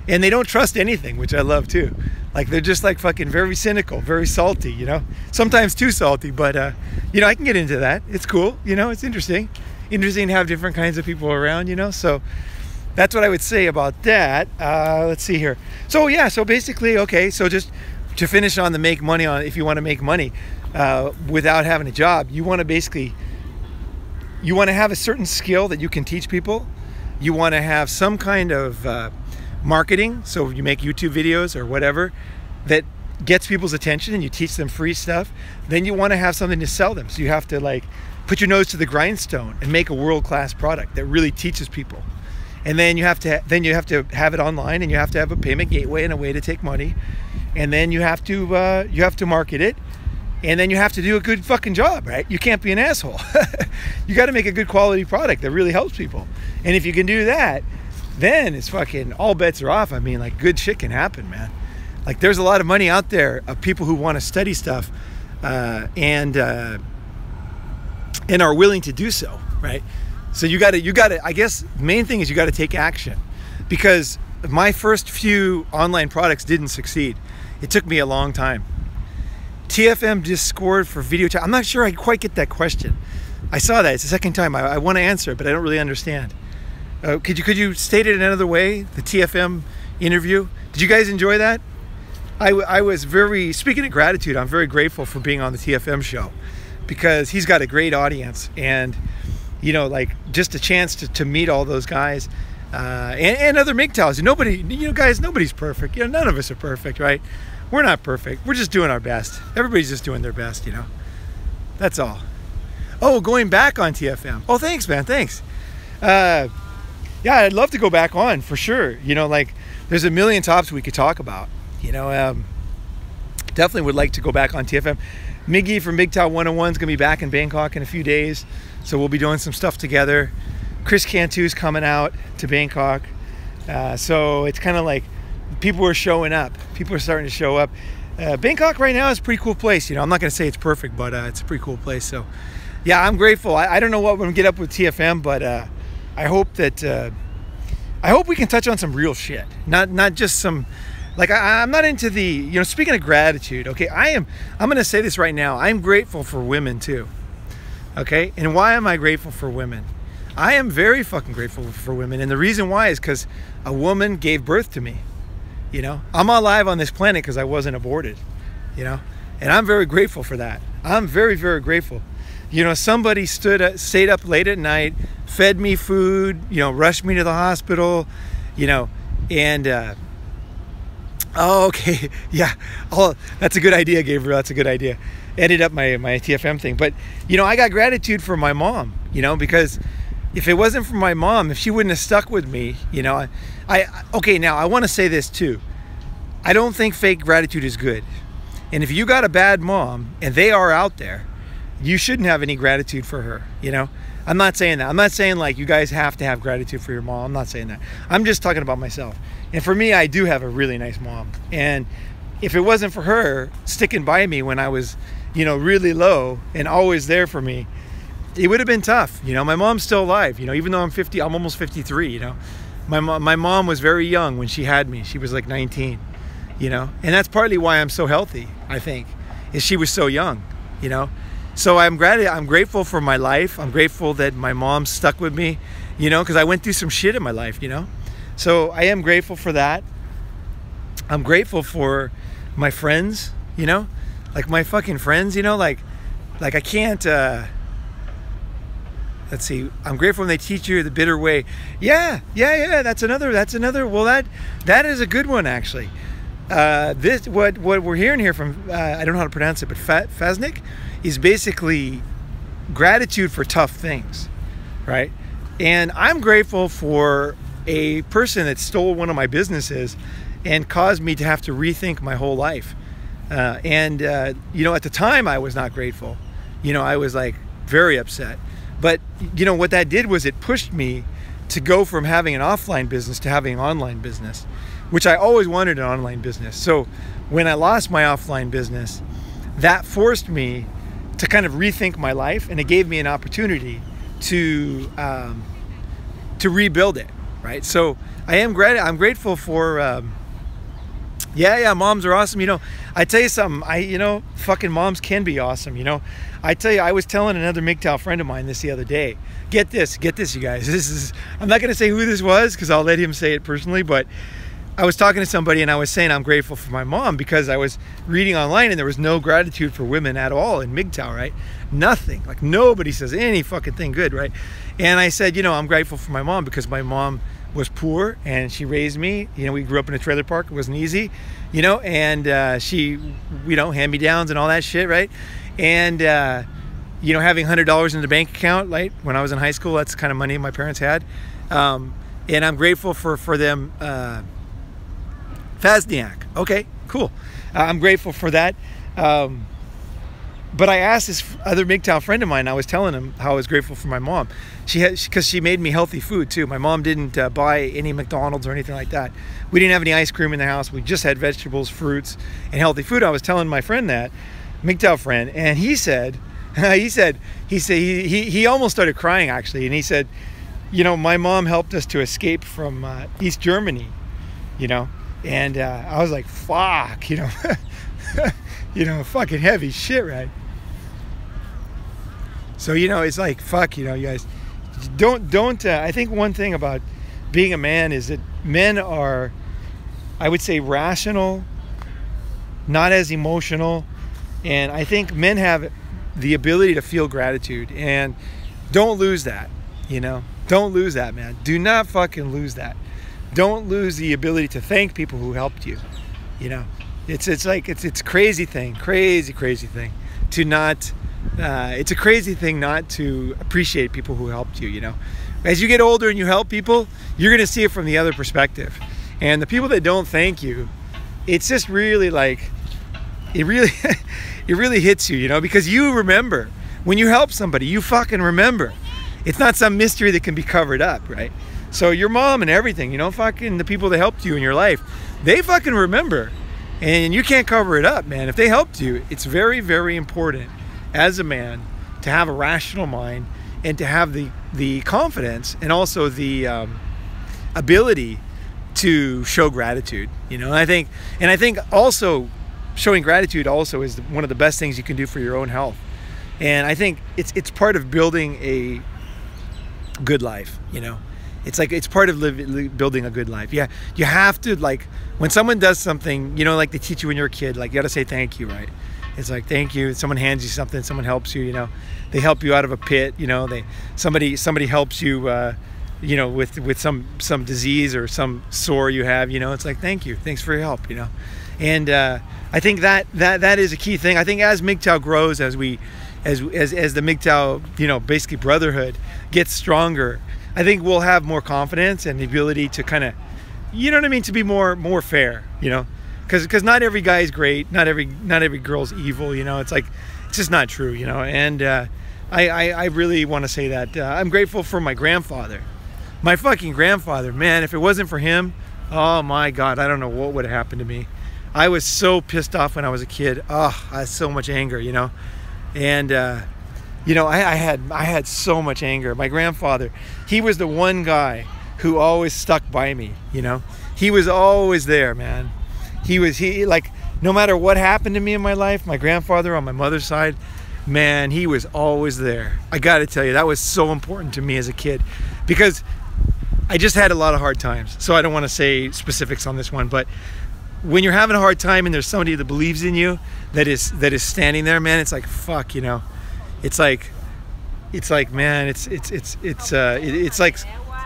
And they don't trust anything, which I love too. Like they're just like fucking very cynical, very salty. You know, sometimes too salty. But you know, I can get into that. It's cool. You know, it's interesting to have different kinds of people around. You know, so. That's what I would say about that. Let's see here. So yeah, so basically, okay, so just to finish on the make money on, if you want to make money without having a job, you want to have a certain skill that you can teach people. You want to have some kind of marketing. So you make YouTube videos or whatever that gets people's attention and you teach them free stuff. Then you want to have something to sell them. So you have to like put your nose to the grindstone and make a world-class product that really teaches people. And then you have to have it online, and you have to have a payment gateway and a way to take money, and then you have to market it, and then you have to do a good fucking job, right? You can't be an asshole. You got to make a good quality product that really helps people, and if you can do that, then it's fucking all bets are off. I mean, like good shit can happen, man. Like there's a lot of money out there of people who want to study stuff and are willing to do so, right? So you got to, I guess the main thing is you got to take action, because my first few online products didn't succeed. It took me a long time. TFM just scored for video chat. I'm not sure I quite get that question. I saw that. It's the second time. I want to answer it, but I don't really understand. Could you state it another way? The TFM interview. Did you guys enjoy that? I was speaking of gratitude, I'm very grateful for being on the TFM show, because he's got a great audience, and you know, like just a chance to meet all those guys and other MGTOWs. Nobody, you know, guys, nobody's perfect. You know, none of us are perfect, right? We're not perfect. We're just doing our best. Everybody's just doing their best, you know. That's all. Oh, going back on TFM. Oh, thanks, man. Thanks. Yeah, I'd love to go back on for sure. You know, like there's a million topics we could talk about. You know, definitely would like to go back on TFM. Miggy from MGTOW 101 is going to be back in Bangkok in a few days. So we'll be doing some stuff together. Chris Cantu's coming out to Bangkok. So it's kind of like people are showing up. People are starting to show up. Bangkok right now is a pretty cool place. You know, I'm not going to say it's perfect, but it's a pretty cool place. So yeah, I'm grateful. I don't know what we're going to get up with TFM, but I hope that I hope we can touch on some real shit. Not just some, like I'm not into the, you know, speaking of gratitude, okay, I'm going to say this right now. I'm grateful for women too. Okay, and why am I grateful for women? I am very fucking grateful for women, and the reason why is because a woman gave birth to me. You know, I'm alive on this planet because I wasn't aborted. You know, and I'm very grateful for that. I'm very, very grateful. You know, somebody stayed up late at night, fed me food, you know, rushed me to the hospital, you know, and oh, okay, yeah, oh, that's a good idea, Gabriel. That's a good idea. Edit up my TFM thing. But you know, I got gratitude for my mom, you know, because if it wasn't for my mom, if she wouldn't have stuck with me, you know, okay, now I want to say this too. I don't think fake gratitude is good. And if you got a bad mom and they are out there, you shouldn't have any gratitude for her, you know. I'm not saying that. I'm not saying like you guys have to have gratitude for your mom. I'm not saying that. I'm just talking about myself. And for me, I do have a really nice mom. And if it wasn't for her sticking by me when I was, you know, really low and always there for me, it would have been tough. You know, my mom's still alive, you know, even though I'm 50, I'm almost 53, you know. My mom was very young when she had me. She was like 19, you know. And that's partly why I'm so healthy, I think, is she was so young, you know. So I'm grateful for my life. I'm grateful that my mom stuck with me, you know, because I went through some shit in my life, you know. So I am grateful for that. I'm grateful for my friends, you know, like my fucking friends, you know, like I can't, let's see, I'm grateful when they teach you the bitter way. Yeah, that's another, well, that is a good one, actually. This, what we're hearing here from, I don't know how to pronounce it, but Faznik, is basically gratitude for tough things, right? And I'm grateful for a person that stole one of my businesses and caused me to have to rethink my whole life. You know, at the time I was not grateful. You know, I was like very upset. But, you know, what that did was it pushed me to go from having an offline business to having an online business, which I always wanted an online business. So when I lost my offline business, that forced me to kind of rethink my life, and it gave me an opportunity to rebuild it, right? So I'm grateful for, yeah, moms are awesome. You know, I tell you something, you know, fucking moms can be awesome, you know. I tell you, I was telling another MGTOW friend of mine this the other day. Get this, you guys. This is, I'm not going to say who this was because I'll let him say it personally, but I was talking to somebody and I was saying I'm grateful for my mom because I was reading online and there was no gratitude for women at all in MGTOW, right? Nothing. Like nobody says any fucking thing good, right? And I said, you know, I'm grateful for my mom because my mom was poor and she raised me. You know, we grew up in a trailer park. It wasn't easy, you know, and she, you know, hand-me-downs and all that shit, right? And, you know, having $100 in the bank account, like when I was in high school, that's the kind of money my parents had. And I'm grateful for them. Fazniak. Okay, cool. I'm grateful for that. But I asked this other MGTOW friend of mine, I was telling him how I was grateful for my mom. Because she made me healthy food too. My mom didn't buy any McDonald's or anything like that. We didn't have any ice cream in the house. We just had vegetables, fruits, and healthy food. I was telling my friend that, MGTOW friend, and he said, he almost started crying actually. And he said, you know, my mom helped us to escape from East Germany, you know. And I was like, fuck, you know, you know, fucking heavy shit, right? So, you know, it's like, fuck, you know, you guys, don't, I think one thing about being a man is that men are, I would say, rational, not as emotional. And I think men have the ability to feel gratitude, and don't lose that, you know, don't lose that, man. Do not fucking lose that. Don't lose the ability to thank people who helped you. You know, it's like it's crazy thing to not. It's a crazy thing not to appreciate people who helped you. You know, as you get older and you help people, you're gonna see it from the other perspective. And the people that don't thank you, it's just really like it really hits you. You know, because you remember when you help somebody, you fucking remember. It's not some mystery that can be covered up, right? So your mom and everything, you know, fucking the people that helped you in your life, they fucking remember. And you can't cover it up, man. If they helped you, it's very, very important as a man to have a rational mind and to have the confidence and also the ability to show gratitude, you know. And I think also showing gratitude also is one of the best things you can do for your own health. And I think it's part of building a good life, you know. It's like, it's part of building a good life. Yeah, you have to, like, when someone does something, you know, like they teach you when you're a kid, like you got to say thank you, right? It's like, thank you. Someone hands you something, someone helps you, you know. They help you out of a pit, you know. Somebody helps you, you know, with some disease or some sore you have, you know. It's like, thank you, thanks for your help, you know. And I think that is a key thing. I think as MGTOW grows, as the MGTOW, you know, basically brotherhood gets stronger, I think we'll have more confidence and the ability to kind of, you know what I mean, to be more fair, you know, because not every guy is great, not every girl's evil, you know. It's like, it's just not true, you know. And I really want to say that I'm grateful for my grandfather, my fucking grandfather, man. If it wasn't for him, oh my God, I don't know what would have happened to me. I was so pissed off when I was a kid. Oh, I had so much anger, you know. And you know, I had so much anger. My grandfather, he was the one guy who always stuck by me, you know. He was always there, man. He like, no matter what happened to me in my life, my grandfather on my mother's side, man, he was always there. I got to tell you, that was so important to me as a kid, because I just had a lot of hard times. So I don't want to say specifics on this one, but when you're having a hard time and there's somebody that believes in you, that is standing there, man, it's like, fuck, you know. It's like, man, it's like,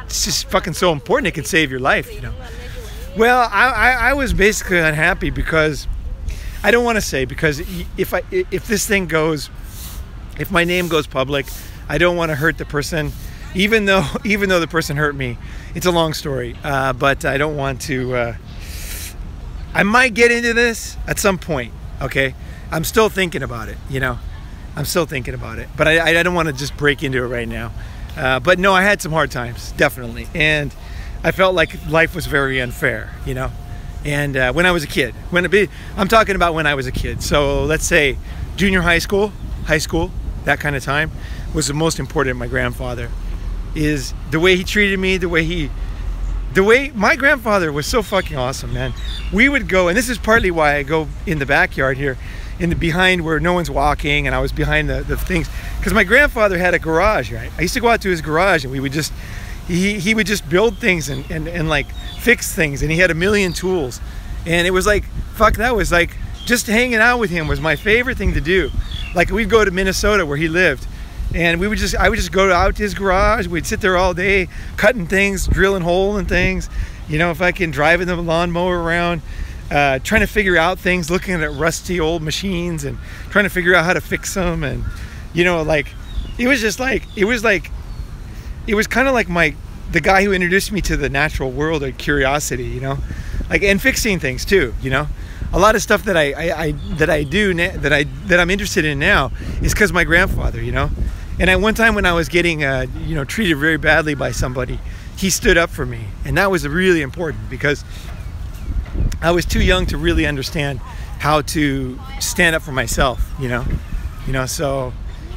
it's just fucking so important. It can save your life, you know. Well, I was basically unhappy because I don't want to say, because if this thing goes, if my name goes public, I don't want to hurt the person even though the person hurt me. It's a long story, but I don't want to. I might get into this at some point. Okay, I'm still thinking about it. You know, I'm still thinking about it, but I don't want to just break into it right now. But no, I had some hard times, definitely, and I felt like life was very unfair. You know, and when I was a kid, I'm talking about when I was a kid. So let's say junior high school, that kind of time was the most important. My grandfather is the way he treated me, the way my grandfather was so fucking awesome, man. We would go, and this is partly why I go in the backyard here, in the behind where no one's walking, and I was behind the things, because my grandfather had a garage, right? I used to go out to his garage, and we would just, he would just build things and like fix things, and he had a million tools, and it was like, fuck, that was like, just hanging out with him was my favorite thing to do. Like, we'd go to Minnesota where he lived, and I would just go out to his garage. We'd sit there all day, cutting things, drilling holes and things. You know, if I can driving the lawnmower around, trying to figure out things, looking at rusty old machines and trying to figure out how to fix them. And, you know, like, it was kind of like the guy who introduced me to the natural world of curiosity, you know, like, and fixing things too, you know. A lot of stuff that I'm interested in now is because my grandfather, you know. And at one time when I was getting, you know, treated very badly by somebody, he stood up for me, and that was really important because I was too young to really understand how to stand up for myself, you know. So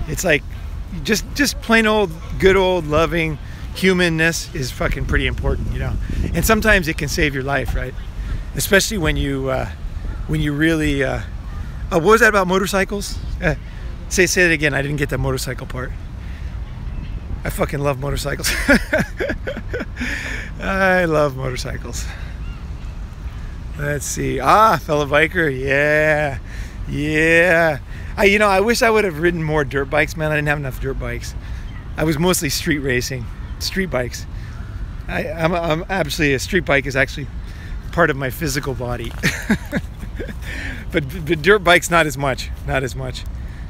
it's like just plain old, good old, loving humanness is fucking pretty important, you know. And sometimes it can save your life, right? Especially when you really, what was that about motorcycles? Say it again. I didn't get the motorcycle part. I fucking love motorcycles. I love motorcycles. Let's see. Fellow biker. Yeah. I wish I would have ridden more dirt bikes, man. I didn't have enough dirt bikes. I was mostly street racing, street bikes. I'm actually, a street bike is actually part of my physical body. but dirt bikes, not as much.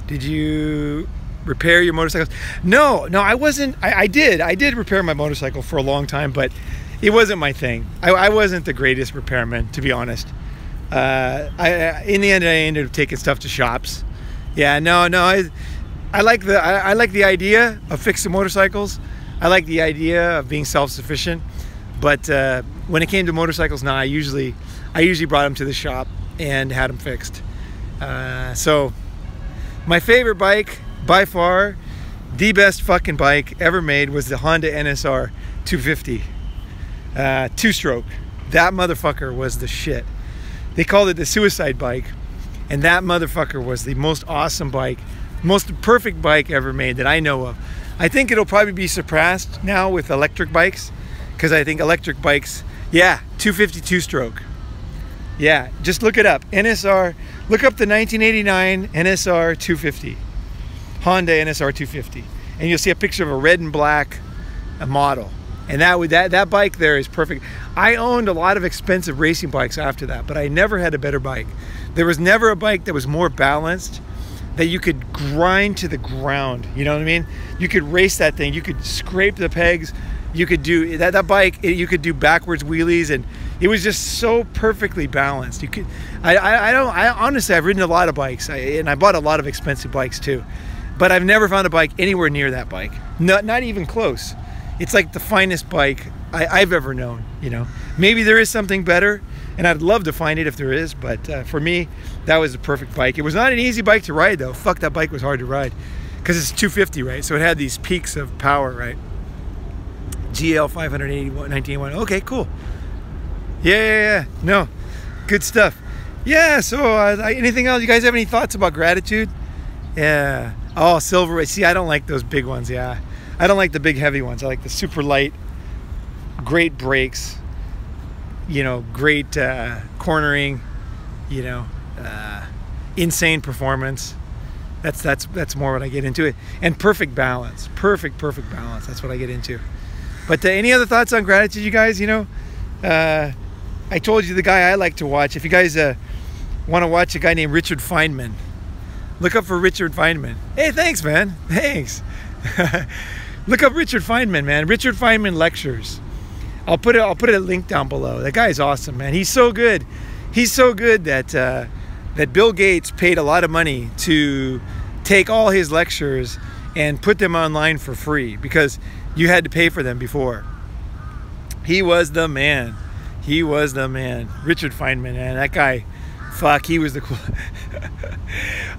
Did you repair your motorcycles? No, I wasn't. I did repair my motorcycle for a long time, but it wasn't my thing. I wasn't the greatest repairman, to be honest. In the end, I ended up taking stuff to shops. Yeah, no. I like the idea of fixing motorcycles. I like the idea of being self-sufficient. But when it came to motorcycles, I usually brought them to the shop and had them fixed. So my favorite bike, by far, the best fucking bike ever made, was the Honda NSR 250. Two-stroke. That motherfucker was the shit. They called it the suicide bike, and that motherfucker was the most awesome bike, most perfect bike ever made that I know of. I think it'll probably be surpassed now with electric bikes, because I think electric bikes, 250 two-stroke. Yeah, just look it up. NSR, look up the 1989 NSR 250. Honda NSR 250. And you'll see a picture of a red and black model. And that bike there is perfect. I owned a lot of expensive racing bikes after that, but I never had a better bike. There was never a bike that was more balanced, that you could grind to the ground. You know what I mean? You could race that thing. You could scrape the pegs. You could do that bike. You could do backwards wheelies, and it was just so perfectly balanced. You could. I honestly, I've ridden a lot of bikes, and I bought a lot of expensive bikes too, but I've never found a bike anywhere near that bike. Not even close. It's like the finest bike I've ever known. You know, maybe there is something better, and I'd love to find it if there is. But for me, that was the perfect bike. It was not an easy bike to ride though. Fuck, that bike was hard to ride because it's 250, right? So it had these peaks of power, right? GL 581, 1981. Okay, cool. Yeah. No, good stuff. Yeah. So anything else? You guys have any thoughts about gratitude? Yeah. Oh, silver. See, I don't like those big ones. Yeah, I don't like the big heavy ones. I like the super light, great brakes. You know, great cornering. You know, insane performance. That's more what I get into it. And perfect balance. Perfect balance. That's what I get into. But any other thoughts on gratitude, you guys? You know, I told you the guy I like to watch. If you guys want to watch a guy named Richard Feynman, look up for Richard Feynman. Hey, thanks, man. Thanks. Look up Richard Feynman, man. Richard Feynman lectures. I'll put a link down below. That guy's awesome, man. He's so good. He's so good that that Bill Gates paid a lot of money to take all his lectures and put them online for free, because you had to pay for them before. He was the man. He was the man. Richard Feynman, man. That guy, fuck, he was the cool.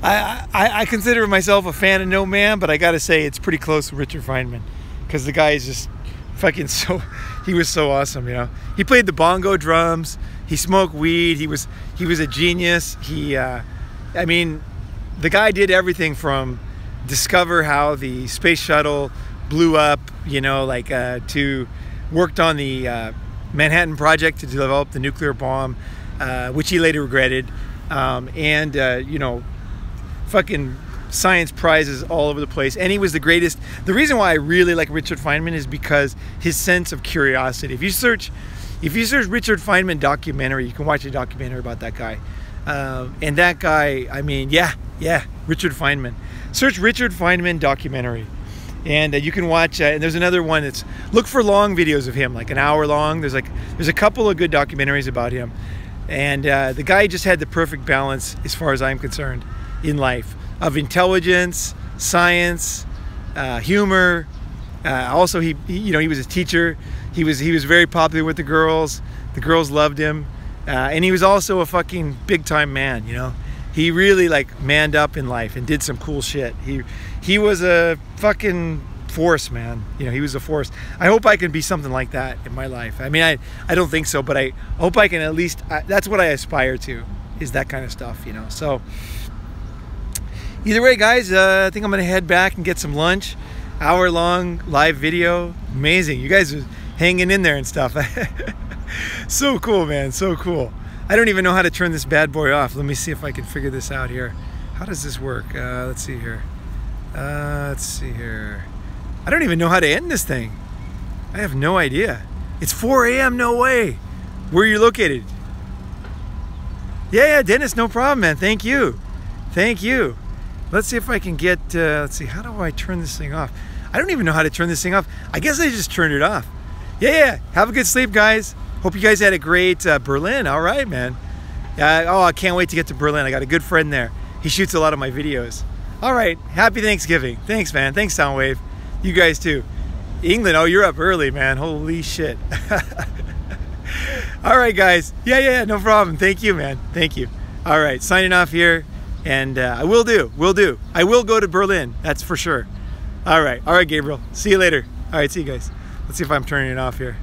I consider myself a fan of no man, but I gotta say it's pretty close to Richard Feynman, because the guy is just fucking so, he was so awesome, you know. He played the bongo drums, he smoked weed, he was a genius. I mean, the guy did everything from discover how the space shuttle blew up, you know, like to worked on the Manhattan Project to develop the nuclear bomb, which he later regretted, and you know, fucking science prizes all over the place. And he was the greatest. The reason why I really like Richard Feynman is because his sense of curiosity. If you search Richard Feynman documentary, you can watch a documentary about that guy. And that guy, I mean, yeah, Richard Feynman. Search Richard Feynman documentary, and you can watch. And there's another one that's, look for long videos of him, like an hour long. There's a couple of good documentaries about him, and the guy just had the perfect balance, as far as I'm concerned, in life, of intelligence, science, humor. Also, he you know, he was a teacher. He was very popular with the girls. The girls loved him, and he was also a fucking big time man. You know, he really like manned up in life and did some cool shit. He was a fucking force, man. You know, he was a force. I hope I can be something like that in my life. I mean, I don't think so, but I hope I can at least. That's what I aspire to, is that kind of stuff. You know, so. Either way, guys, I think I'm gonna head back and get some lunch. Hour-long live video, amazing. You guys are hanging in there and stuff. So cool, man, so cool. I don't even know how to turn this bad boy off. Let me see if I can figure this out here. How does this work? Let's see here. Let's see here. I don't even know how to end this thing. I have no idea. It's 4 a.m. No way. Where are you located? Yeah, Dennis, no problem, man. Thank you. Thank you. Let's see if I can get, let's see, how do I turn this thing off? I don't even know how to turn this thing off. I guess I just turned it off. Yeah. Have a good sleep, guys. Hope you guys had a great Berlin. All right, man. Oh, I can't wait to get to Berlin. I got a good friend there. He shoots a lot of my videos. All right. Happy Thanksgiving. Thanks, man. Thanks, Soundwave. You guys too. England, oh, you're up early, man. Holy shit. All right, guys. Yeah, no problem. Thank you, man. Thank you. All right, signing off here. And I will do. I will go to Berlin, that's for sure. All right, Gabriel. See you later. All right, see you guys. Let's see if I'm turning it off here.